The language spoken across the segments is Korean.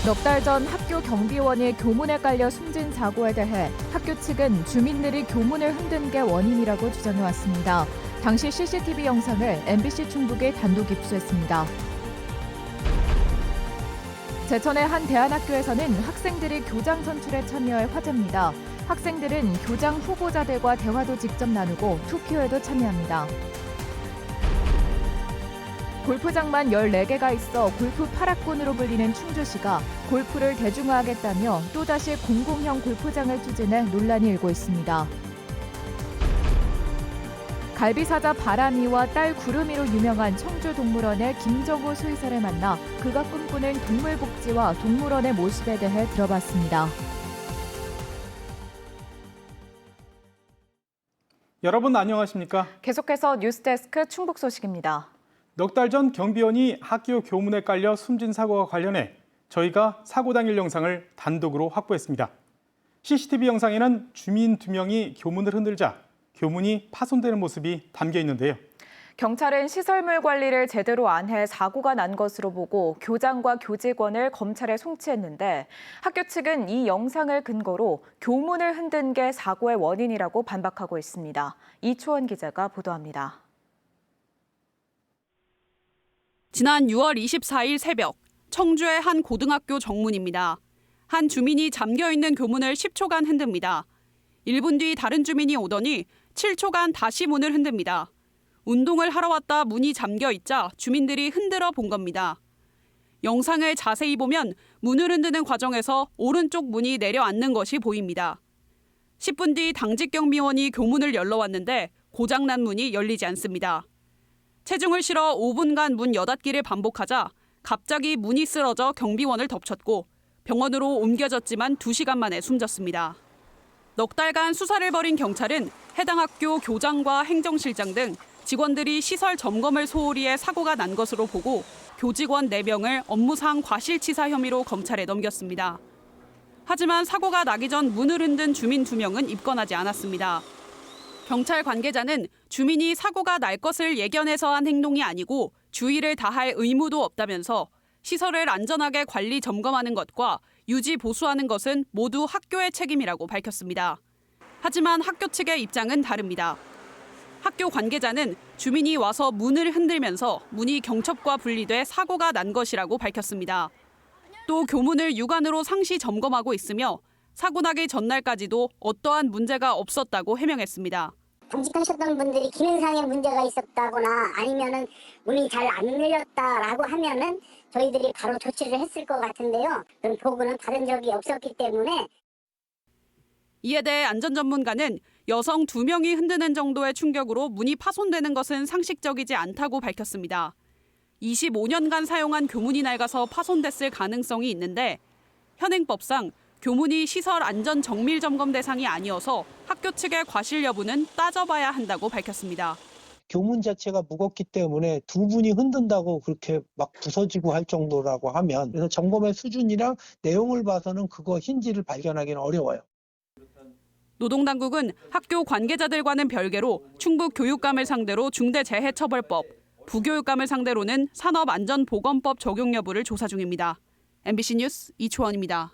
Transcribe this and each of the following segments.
넉 달 전 학교 경비원이 교문에 깔려 숨진 사고에 대해 학교 측은 주민들이 교문을 흔든 게 원인이라고 주장해왔습니다. 당시 CCTV 영상을 MBC 충북이 단독 입수했습니다. 제천의 한 대안학교에서는 학생들이 교장 선출에 참여해 화제입니다. 학생들은 교장 후보자들과 대화도 직접 나누고 투표에도 참여합니다. 골프장만 14개가 있어 골프 8학군으로 불리는 충주시가 골프를 대중화하겠다며 또다시 공공형 골프장을 추진해 논란이 일고 있습니다. 갈비사자 바람이와 딸 구름이로 유명한 청주동물원의 김정우 수의사를 만나 그가 꿈꾸는 동물복지와 동물원의 모습에 대해 들어봤습니다. 여러분 안녕하십니까? 계속해서 뉴스데스크 충북 소식입니다. 넉 달 전 경비원이 학교 교문에 깔려 숨진 사고와 관련해 저희가 사고 당일 영상을 단독으로 확보했습니다. CCTV 영상에는 주민 2명이 교문을 흔들자 교문이 파손되는 모습이 담겨 있는데요. 경찰은 시설물 관리를 제대로 안 해 사고가 난 것으로 보고 교장과 교직원을 검찰에 송치했는데 학교 측은 이 영상을 근거로 교문을 흔든 게 사고의 원인이라고 반박하고 있습니다. 이초원 기자가 보도합니다. 지난 6월 24일 새벽 청주의 한 고등학교 정문입니다. 한 주민이 잠겨있는 교문을 10초간 흔듭니다. 1분 뒤 다른 주민이 오더니 7초간 다시 문을 흔듭니다. 운동을 하러 왔다 문이 잠겨있자 주민들이 흔들어 본 겁니다. 영상을 자세히 보면 문을 흔드는 과정에서 오른쪽 문이 내려앉는 것이 보입니다. 10분 뒤 당직 경비원이 교문을 열러 왔는데 고장난 문이 열리지 않습니다. 체중을 실어 5분간 문 여닫기를 반복하자 갑자기 문이 쓰러져 경비원을 덮쳤고 병원으로 옮겨졌지만 2시간 만에 숨졌습니다. 넉 달간 수사를 벌인 경찰은 해당 학교 교장과 행정실장 등 직원들이 시설 점검을 소홀히 해 사고가 난 것으로 보고 교직원 4명을 업무상 과실치사 혐의로 검찰에 넘겼습니다. 하지만 사고가 나기 전 문을 흔든 주민 2명은 입건하지 않았습니다. 경찰 관계자는 주민이 사고가 날 것을 예견해서 한 행동이 아니고 주의를 다할 의무도 없다면서 시설을 안전하게 관리 점검하는 것과 유지 보수하는 것은 모두 학교의 책임이라고 밝혔습니다. 하지만 학교 측의 입장은 다릅니다. 학교 관계자는 주민이 와서 문을 흔들면서 문이 경첩과 분리돼 사고가 난 것이라고 밝혔습니다. 또 교문을 육안으로 상시 점검하고 있으며 사고 나기 전날까지도 어떠한 문제가 없었다고 해명했습니다. 범직하셨던 분들이 기능상의 문제가 있었다거나 아니면은 문이 잘 안 열렸다라고 하면은 저희들이 바로 조치를 했을 것 같은데요. 그런 보고는 받은 적이 없었기 때문에. 이에 대해 안전전문가는 여성 2명이 흔드는 정도의 충격으로 문이 파손되는 것은 상식적이지 않다고 밝혔습니다. 25년간 사용한 교문이 낡아서 파손됐을 가능성이 있는데 현행법상 교문이 시설 안전 정밀 점검 대상이 아니어서 학교 측의 과실 여부는 따져봐야 한다고 밝혔습니다. 교문 자체가 무겁기 때문에 2분이 흔든다고 그렇게 막 부서지고 할 정도라고 하면 그래서 점검의 수준이랑 내용을 봐서는 그거 힌지를 발견하기는 어려워요. 노동당국은 학교 관계자들과는 별개로 충북 교육감을 상대로 중대재해처벌법, 부교육감을 상대로는 산업안전보건법 적용 여부를 조사 중입니다. MBC 뉴스 이초원입니다.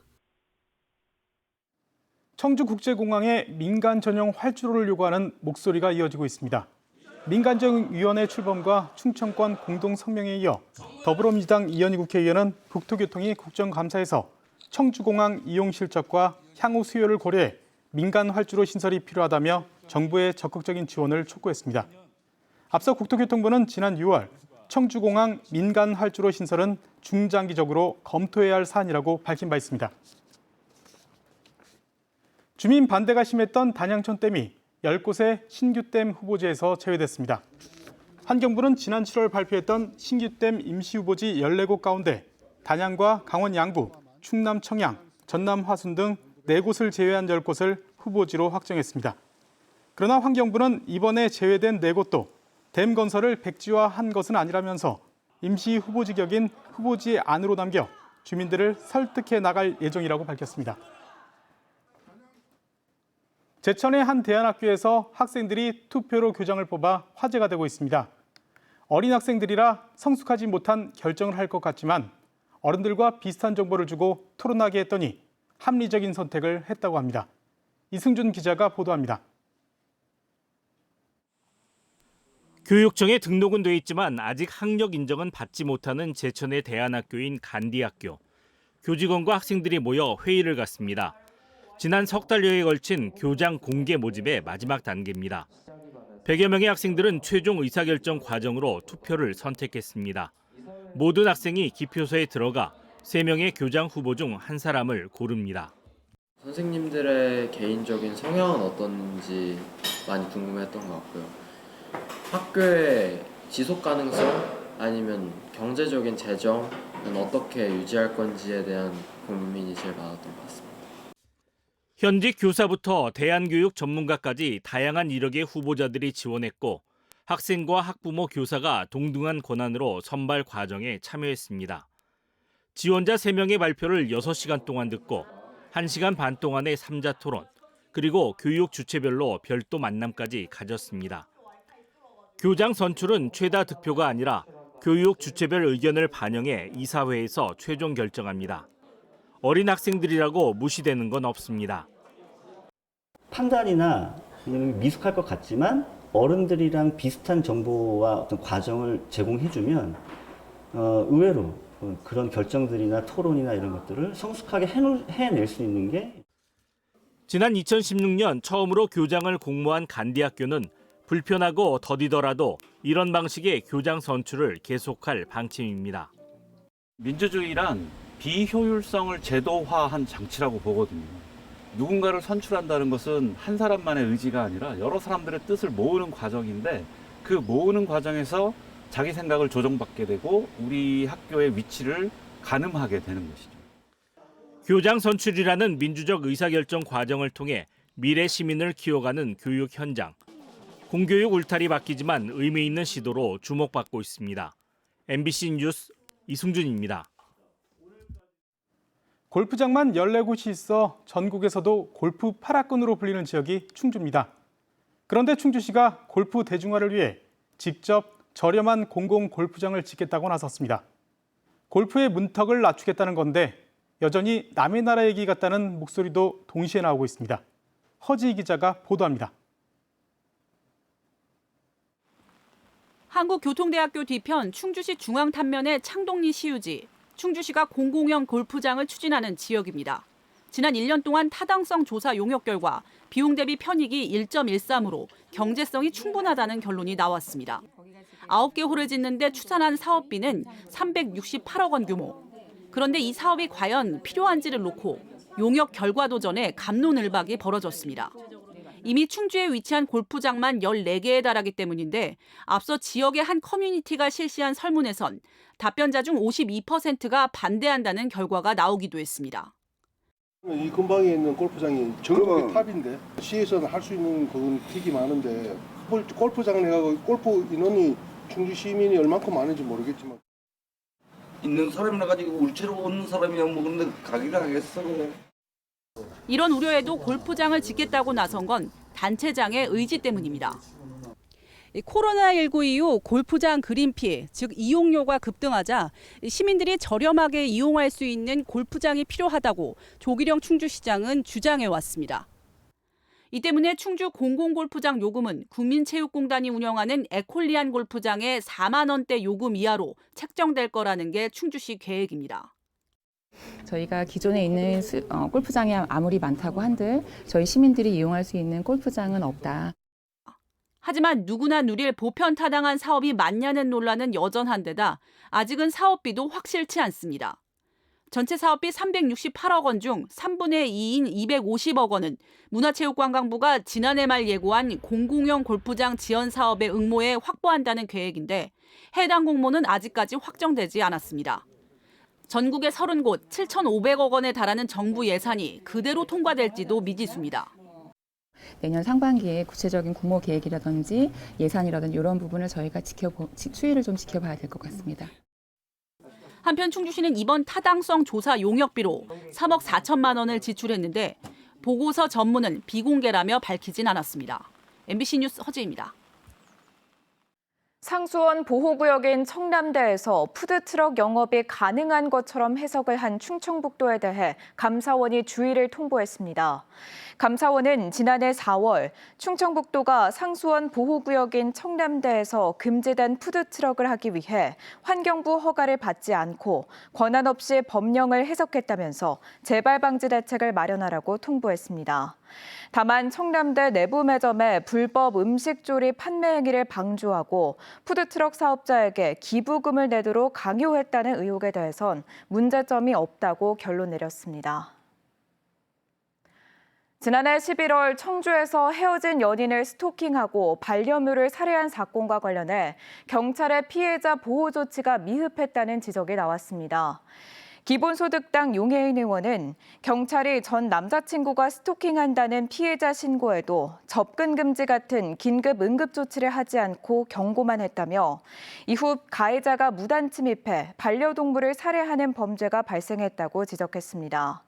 청주국제공항에 민간 전용 활주로를 요구하는 목소리가 이어지고 있습니다. 민간전용위원회 출범과 충청권 공동성명에 이어 더불어민주당 이현희 국회의원은 국토교통위 국정감사에서 청주공항 이용 실적과 향후 수요를 고려해 민간 활주로 신설이 필요하다며 정부의 적극적인 지원을 촉구했습니다. 앞서 국토교통부는 지난 6월 청주공항 민간 활주로 신설은 중장기적으로 검토해야 할 사안이라고 밝힌 바 있습니다. 주민 반대가 심했던 단양천 댐이 10곳의 신규댐 후보지에서 제외됐습니다. 환경부는 지난 7월 발표했던 신규댐 임시후보지 14곳 가운데 단양과 강원 양구, 충남 청양, 전남 화순 등 4곳을 제외한 10곳을 후보지로 확정했습니다. 그러나 환경부는 이번에 제외된 4곳도 댐 건설을 백지화한 것은 아니라면서 임시 후보지 격인 후보지 안으로 남겨 주민들을 설득해 나갈 예정이라고 밝혔습니다. 제천의 한 대안학교에서 학생들이 투표로 교장을 뽑아 화제가 되고 있습니다. 어린 학생들이라 성숙하지 못한 결정을 할 것 같지만 어른들과 비슷한 정보를 주고 토론하게 했더니 합리적인 선택을 했다고 합니다. 이승준 기자가 보도합니다. 교육청에 등록은 돼 있지만 아직 학력 인정은 받지 못하는 제천의 대안학교인 간디학교. 교직원과 학생들이 모여 회의를 갖습니다. 지난 석 달여에 걸친 교장 공개 모집의 마지막 단계입니다. 100여 명의 학생들은 최종 의사결정 과정으로 투표를 선택했습니다. 모든 학생이 기표소에 들어가 3명의 교장 후보 중 한 사람을 고릅니다. 선생님들의 개인적인 성향은 어떤지 많이 궁금했던 것 같고요. 학교의 지속 가능성 아니면 경제적인 재정은 어떻게 유지할 건지에 대한 고민이 제일 많았던 것 같습니다. 현직 교사부터 대안교육 전문가까지 다양한 이력의 후보자들이 지원했고 학생과 학부모 교사가 동등한 권한으로 선발 과정에 참여했습니다. 지원자 3명의 발표를 6시간 동안 듣고 1시간 반 동안의 3자 토론, 그리고 교육 주체별로 별도 만남까지 가졌습니다. 교장 선출은 최다 득표가 아니라 교육 주체별 의견을 반영해 이사회에서 최종 결정합니다. 어린 학생들이라고 무시되는 건 없습니다. 판단이나 미숙할 것 같지만 어른들이랑 비슷한 정보와 어떤 과정을 제공해주면 의외로 그런 결정들이나 토론이나 이런 것들을 성숙하게 해낼 수 있는 게. 지난 2016년 처음으로 교장을 공모한 간디학교는 불편하고 더디더라도 이런 방식의 교장 선출을 계속할 방침입니다. 민주주의란 비효율성을 제도화한 장치라고 보거든요. 누군가를 선출한다는 것은 한 사람만의 의지가 아니라 여러 사람들의 뜻을 모으는 과정인데 그 모으는 과정에서 자기 생각을 조정받게 되고 우리 학교의 위치를 가늠하게 되는 것이죠. 교장 선출이라는 민주적 의사결정 과정을 통해 미래 시민을 키워가는 교육 현장. 공교육 울타리 바뀌지만 의미 있는 시도로 주목받고 있습니다. MBC 뉴스 이승준입니다. 골프장만 14곳이 있어 전국에서도 골프 8학군으로 불리는 지역이 충주입니다. 그런데 충주시가 골프 대중화를 위해 직접 저렴한 공공 골프장을 짓겠다고 나섰습니다. 골프의 문턱을 낮추겠다는 건데 여전히 남의 나라 얘기 같다는 목소리도 동시에 나오고 있습니다. 허지희 기자가 보도합니다. 한국교통대학교 뒤편 충주시 중앙탄면의 창동리 시유지. 충주시가 공공형 골프장을 추진하는 지역입니다. 지난 1년 동안 타당성 조사 용역 결과 비용 대비 편익이 1.13으로 경제성이 충분하다는 결론이 나왔습니다. 9개 홀을 짓는데 추산한 사업비는 368억 원 규모. 그런데 이 사업이 과연 필요한지를 놓고 용역 결과 도전에 갑론을박이 벌어졌습니다. 이미 충주에 위치한 골프장만 14개에 달하기 때문인데 앞서 지역의 한 커뮤니티가 실시한 설문에선 답변자 중 52%가 반대한다는 결과가 나오기도 했습니다. 이 근방에 있는 골프장이 전국의 탑인데 시에서는 할 수 있는 그건 되게 많은데 골프장 내가 골프 인원이 충주 시민이 얼만큼 많은지 모르겠지만 있는 사람이라 가지고 울체로 오는 사람이랑 먹는데 가기가 하겠어 그래. 이런 우려에도 골프장을 짓겠다고 나선 건 단체장의 의지 때문입니다. 코로나19 이후 골프장 그린 피해, 즉 이용료가 급등하자 시민들이 저렴하게 이용할 수 있는 골프장이 필요하다고 조기령 충주시장은 주장해 왔습니다. 이 때문에 충주 공공골프장 요금은 국민체육공단이 운영하는 에콜리안 골프장의 4만 원대 요금 이하로 책정될 거라는 게 충주시 계획입니다. 저희가 기존에 있는 골프장이 아무리 많다고 한들 저희 시민들이 이용할 수 있는 골프장은 없다. 하지만 누구나 누릴 보편 타당한 사업이 맞냐는 논란은 여전한 데다 아직은 사업비도 확실치 않습니다. 전체 사업비 368억 원 중 3분의 2인 250억 원은 문화체육관광부가 지난해 말 예고한 공공형 골프장 지원 사업의 응모에 확보한다는 계획인데 해당 공모는 아직까지 확정되지 않았습니다. 전국의 30곳 7,500억 원에 달하는 정부 예산이 그대로 통과될지도 미지수입니다. 내년 상반기에 구체적인 공모 계획이라든지 예산이라든지 이런 부분을 저희가 추이를 좀 지켜봐야 될 것 같습니다. 한편 충주시는 이번 타당성 조사 용역비로 3억 4천만 원을 지출했는데 보고서 전문은 비공개라며 밝히진 않았습니다. MBC 뉴스 허지입니다. 상수원 보호구역인 청남대에서 푸드트럭 영업이 가능한 것처럼 해석을 한 충청북도에 대해 감사원이 주의를 통보했습니다. 감사원은 지난해 4월 충청북도가 상수원 보호구역인 청남대에서 금지된 푸드트럭을 하기 위해 환경부 허가를 받지 않고 권한 없이 법령을 해석했다면서 재발 방지 대책을 마련하라고 통보했습니다. 다만 청남대 내부 매점에 불법 음식 조리 판매 행위를 방조하고 푸드트럭 사업자에게 기부금을 내도록 강요했다는 의혹에 대해선 문제점이 없다고 결론 내렸습니다. 지난해 11월 청주에서 헤어진 연인을 스토킹하고 반려묘를 살해한 사건과 관련해 경찰의 피해자 보호 조치가 미흡했다는 지적이 나왔습니다. 기본소득당 용혜인 의원은 경찰이 전 남자친구가 스토킹한다는 피해자 신고에도 접근 금지 같은 긴급 응급 조치를 하지 않고 경고만 했다며 이후 가해자가 무단 침입해 반려동물을 살해하는 범죄가 발생했다고 지적했습니다.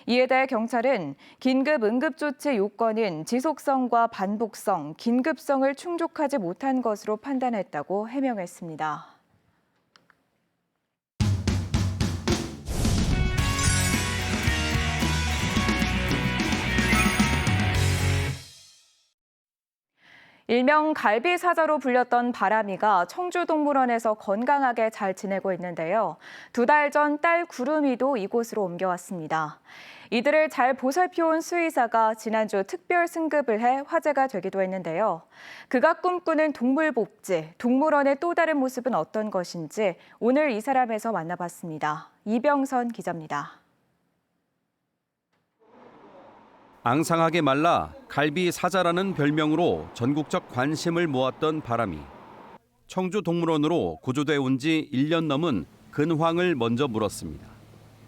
이에 대해 경찰은 긴급 응급 조치 요건인 지속성과 반복성, 긴급성을 충족하지 못한 것으로 판단했다고 해명했습니다. 일명 갈비사자로 불렸던 바람이가 청주동물원에서 건강하게 잘 지내고 있는데요. 2달 전 딸 구름이도 이곳으로 옮겨왔습니다. 이들을 잘 보살펴온 수의사가 지난주 특별 승급을 해 화제가 되기도 했는데요. 그가 꿈꾸는 동물 복지, 동물원의 또 다른 모습은 어떤 것인지 오늘 이 사람에서 만나봤습니다. 이병선 기자입니다. 앙상하게 말라 갈비 사자라는 별명으로 전국적 관심을 모았던 바람이 청주동물원으로 구조돼 온 지 1년 넘은 근황을 먼저 물었습니다.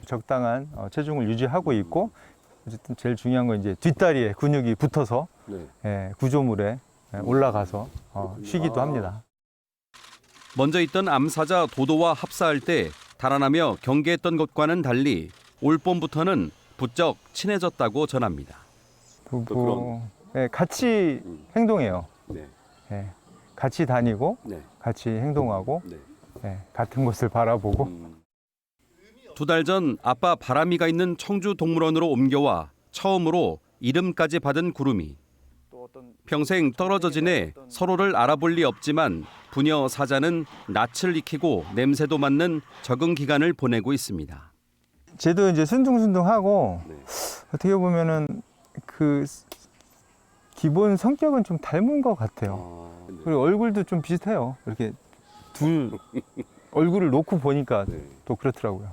적당한 체중을 유지하고 있고 어쨌든 제일 중요한 건 이제 뒷다리에 근육이 붙어서 구조물에 올라가서 쉬기도 합니다. 먼저 있던 암사자 도도와 합사할 때 달아나며 경계했던 것과는 달리 올 봄부터는 부쩍 친해졌다고 전합니다. 같이 행동해요. 같이 다니고 같이 행동하고 같은 곳을 바라보고. 2달 전 아빠 바람이가 있는 청주동물원으로 옮겨와 처음으로 이름까지 받은 구름이. 평생 떨어져 지내 서로를 알아볼 리 없지만 부녀 사자는 낯을 익히고 냄새도 맡는 적응 기간을 보내고 있습니다. 쟤도 이제 순둥순둥하고 어떻게 보면은 그 기본 성격은 좀 닮은 것 같아요. 그리고 얼굴도 좀 비슷해요. 이렇게 둘 얼굴을 놓고 보니까 또 그렇더라고요.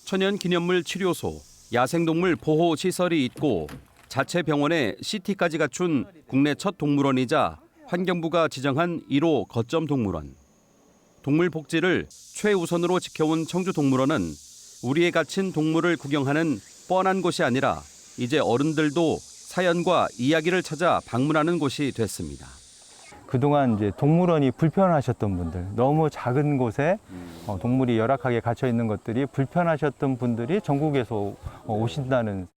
천연기념물 치료소, 야생동물 보호 시설이 있고 자체 병원에 CT까지 갖춘 국내 첫 동물원이자 환경부가 지정한 1호 거점 동물원. 동물 복지를 최우선으로 지켜온 청주동물원은 우리에 갇힌 동물을 구경하는 뻔한 곳이 아니라 이제 어른들도 사연과 이야기를 찾아 방문하는 곳이 됐습니다. 그동안 이제 동물원이 불편하셨던 분들, 너무 작은 곳에 동물이 열악하게 갇혀 있는 것들이 불편하셨던 분들이 전국에서 오신다는.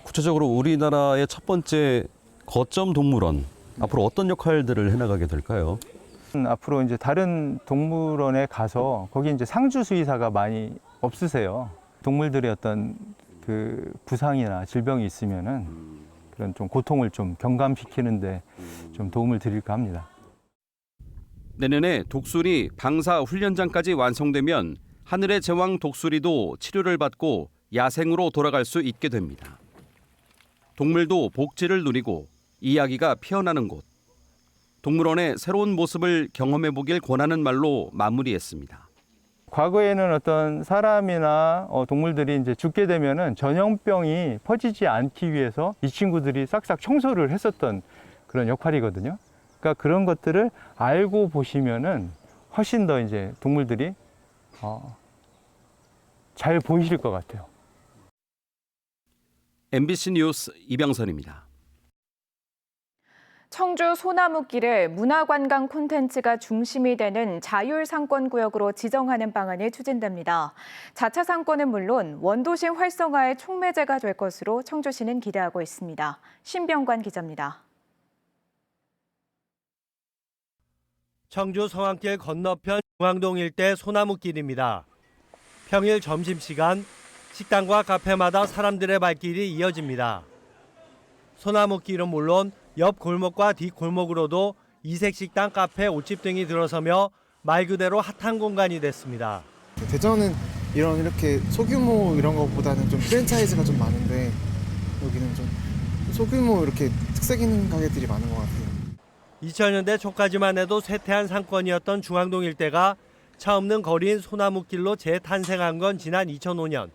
구체적으로 우리나라의 첫 번째 거점 동물원, 앞으로 어떤 역할들을 해나가게 될까요? 앞으로 이제 다른 동물원에 가서 거기 이제 상주 수의사가 많이 없으세요. 동물들의 어떤 그 부상이나 질병이 있으면은 그런 좀 고통을 좀 경감시키는데 좀 도움을 드릴까 합니다. 내년에 독수리 방사 훈련장까지 완성되면 하늘의 제왕 독수리도 치료를 받고 야생으로 돌아갈 수 있게 됩니다. 동물도 복지를 누리고 이야기가 피어나는 곳. 동물원의 새로운 모습을 경험해 보길 권하는 말로 마무리했습니다. 과거에는 어떤 사람이나 동물들이 이제 죽게 되면은 전염병이 퍼지지 않기 위해서 이 친구들이 싹싹 청소를 했었던 그런 역할이거든요. 그러니까 그런 것들을 알고 보시면은 훨씬 더 이제 동물들이 잘 보이실 것 같아요. MBC 뉴스 이병선입니다. 청주 소나무길을 문화관광 콘텐츠가 중심이 되는 자율상권구역으로 지정하는 방안이 추진됩니다. 자차 상권은 물론 원도심 활성화의 촉매제가 될 것으로 청주시는 기대하고 있습니다. 신병관 기자입니다. 청주 성안길 건너편 중앙동 일대 소나무길입니다. 평일 점심시간 식당과 카페마다 사람들의 발길이 이어집니다. 소나무길은 물론 옆 골목과 뒷 골목으로도 이색 식당, 카페, 옷집 등이 들어서며 말 그대로 핫한 공간이 됐습니다. 대전은 이렇게 소규모 이런 것보다는 좀 프랜차이즈가 좀 많은데 여기는 좀 소규모 이렇게 특색 있는 가게들이 많은 것 같아요. 2000년대 초까지만 해도 쇠퇴한 상권이었던 중앙동 일대가 차 없는 거리인 소나무길로 재탄생한 건 지난 2005년.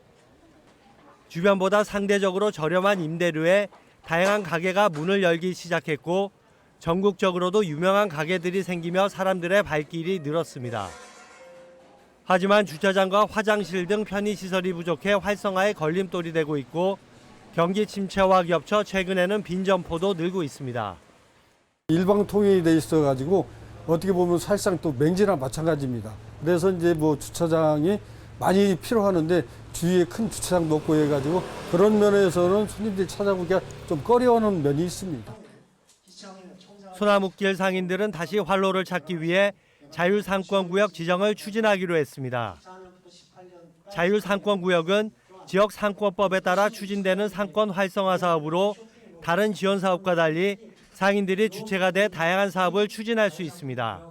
주변보다 상대적으로 저렴한 임대료에 다양한 가게가 문을 열기 시작했고 전국적으로도 유명한 가게들이 생기며 사람들의 발길이 늘었습니다. 하지만 주차장과 화장실 등 편의시설이 부족해 활성화에 걸림돌이 되고 있고 경기 침체와 겹쳐 최근에는 빈 점포도 늘고 있습니다. 일방통행이 돼 있어가지고 어떻게 보면 사실상 또 맹지랑 마찬가지입니다. 그래서 이제 뭐 주차장이 많이 필요하는데 주위에 큰 주차장도 없고 해가지고 그런 면에서는 손님들이 찾아보기가 좀 꺼려하는 면이 있습니다. 소나무길 상인들은 다시 활로를 찾기 위해 자율상권구역 지정을 추진하기로 했습니다. 자율상권구역은 지역 상권법에 따라 추진되는 상권 활성화 사업으로 다른 지원 사업과 달리 상인들이 주체가 돼 다양한 사업을 추진할 수 있습니다.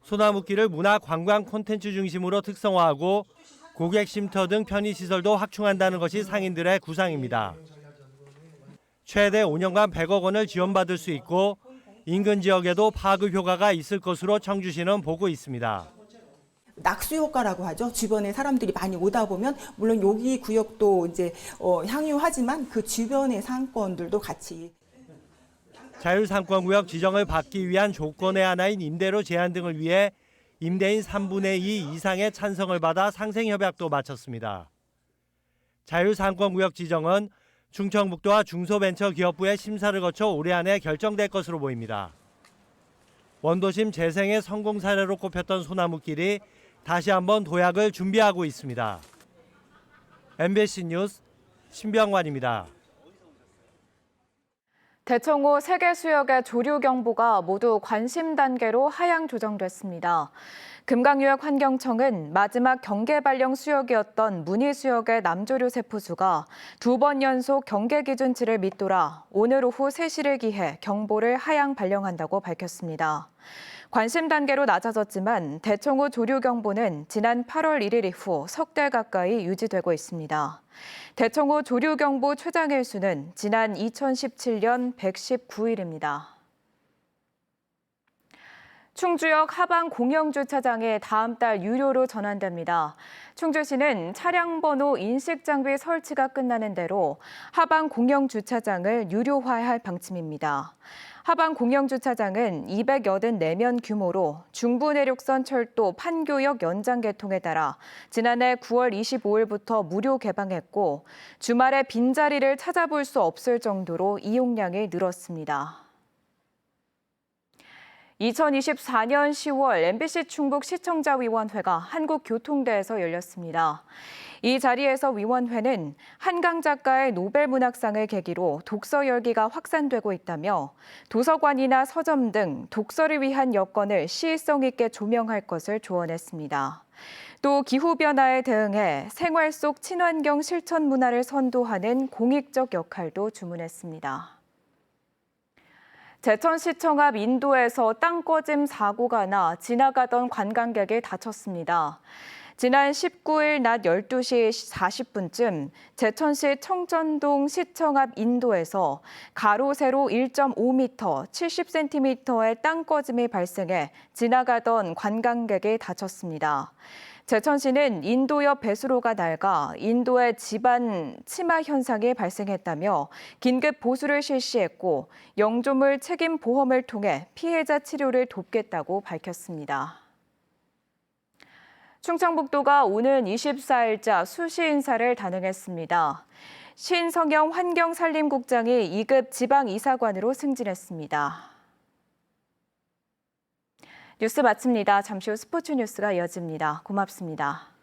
소나무길을 문화 관광 콘텐츠 중심으로 특성화하고 고객 쉼터 등 편의시설도 확충한다는 것이 상인들의 구상입니다. 최대 5년간 100억 원을 지원받을 수 있고 인근 지역에도 파급 효과가 있을 것으로 청주시는 보고 있습니다. 낙수 효과라고 하죠. 주변에 사람들이 많이 오다 보면 물론 여기 구역도 이제 향유하지만 그 주변의 상권들도 같이. 자율상권구역 지정을 받기 위한 조건의 하나인 임대료 제한 등을 위해 임대인 3분의 2 이상의 찬성을 받아 상생협약도 마쳤습니다. 자율상권구역 지정은 충청북도와 중소벤처기업부의 심사를 거쳐 올해 안에 결정될 것으로 보입니다. 원도심 재생의 성공 사례로 꼽혔던 소나무길이 다시 한번 도약을 준비하고 있습니다. MBC 뉴스 신병환입니다. 대청호 3개 수역의 조류 경보가 모두 관심 단계로 하향 조정됐습니다. 금강유역환경청은 마지막 경계 발령 수역이었던 문희수역의 남조류 세포수가 2번 연속 경계 기준치를 밑돌아 오늘 오후 3시를 기해 경보를 하향 발령한다고 밝혔습니다. 관심 단계로 낮아졌지만 대청호 조류 경보는 지난 8월 1일 이후 석 달 가까이 유지되고 있습니다. 대청호 조류 경보 최장 일수는 지난 2017년 119일입니다. 충주역 하방 공영주차장이 다음 달 유료로 전환됩니다. 충주시는 차량 번호 인식 장비 설치가 끝나는 대로 하방 공영주차장을 유료화할 방침입니다. 하방 공영주차장은 284면 규모로 중부내륙선 철도 판교역 연장 개통에 따라 지난해 9월 25일부터 무료 개방했고 주말에 빈자리를 찾아볼 수 없을 정도로 이용량이 늘었습니다. 2024년 10월 MBC 충북 시청자위원회가 한국교통대에서 열렸습니다. 이 자리에서 위원회는 한강 작가의 노벨문학상을 계기로 독서 열기가 확산되고 있다며 도서관이나 서점 등 독서를 위한 여건을 시의성 있게 조명할 것을 조언했습니다. 또 기후변화에 대응해 생활 속 친환경 실천 문화를 선도하는 공익적 역할도 주문했습니다. 제천시청 앞 인도에서 땅 꺼짐 사고가 나 지나가던 관광객이 다쳤습니다. 지난 19일 낮 12시 40분쯤 제천시 청천동 시청 앞 인도에서 가로 세로 1.5m, 70cm의 땅 꺼짐이 발생해 지나가던 관광객이 다쳤습니다. 제천시는 인도 옆 배수로가 낡아 인도에 집안 침하 현상이 발생했다며 긴급 보수를 실시했고 영조물 책임 보험을 통해 피해자 치료를 돕겠다고 밝혔습니다. 충청북도가 오는 24일자 수시 인사를 단행했습니다. 신성영 환경산림국장이 2급 지방이사관으로 승진했습니다. 뉴스 마칩니다. 잠시 후 스포츠 뉴스가 이어집니다. 고맙습니다.